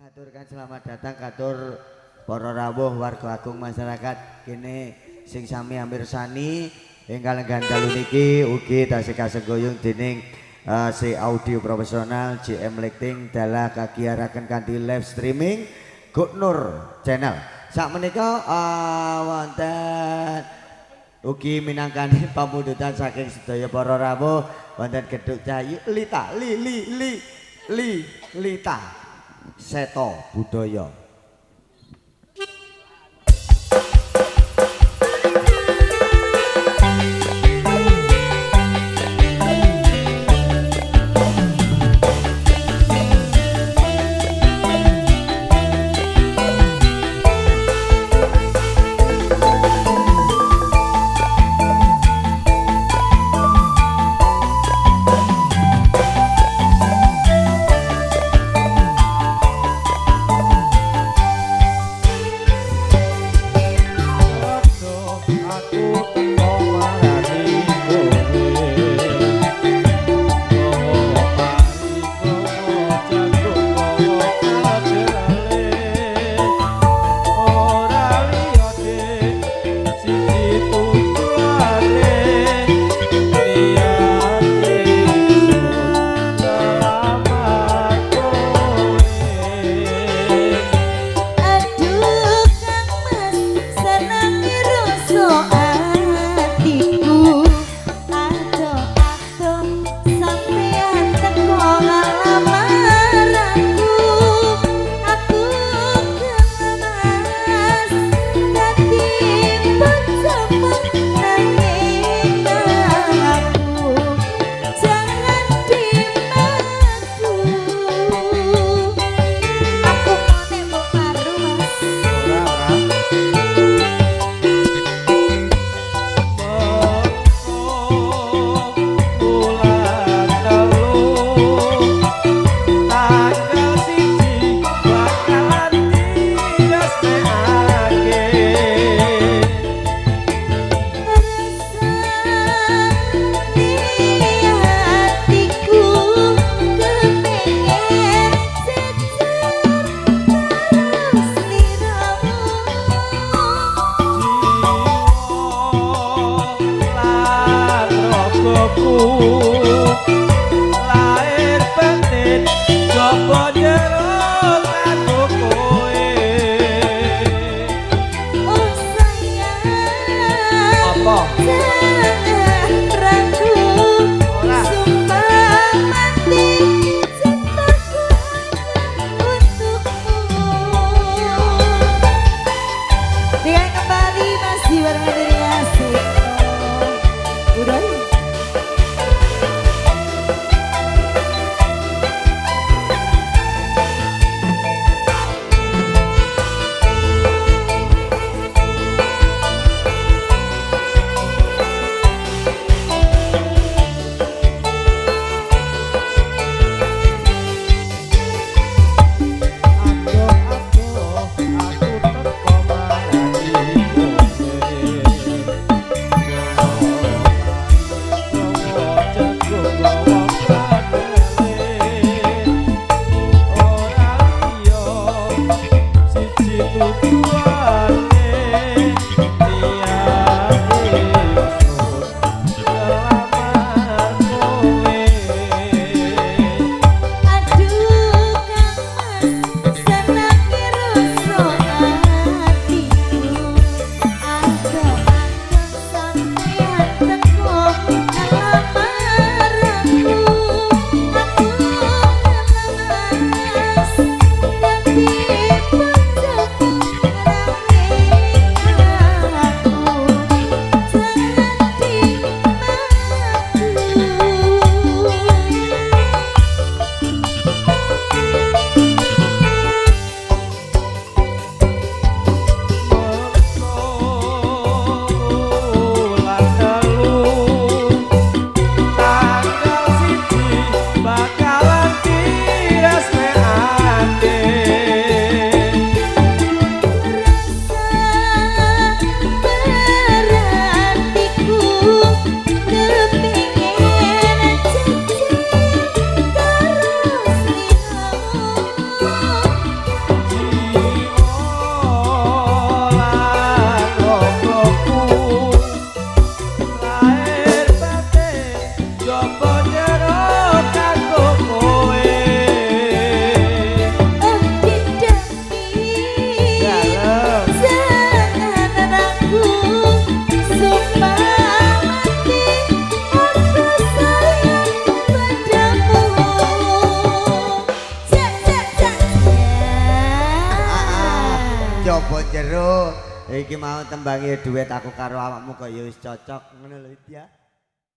Aturkan selamat datang katur para rawuh warga agung masyarakat kene sing sami mirsani ingkang dalu niki ugi tasih kasenggoyong dening si audio profesional JM Lighting dalah kagiaraken kanthi live streaming Guknur channel. Sakmenika wonten ugi minangkani pamundutan saking sedaya para rawuh wonten Gedhuk Cahayu Lita Seto Budaya. Jopo jero kanggo kowe Jopo jero iki mau tembangi duet aku karo awakmu kok ya wis cocok ngono lho ya.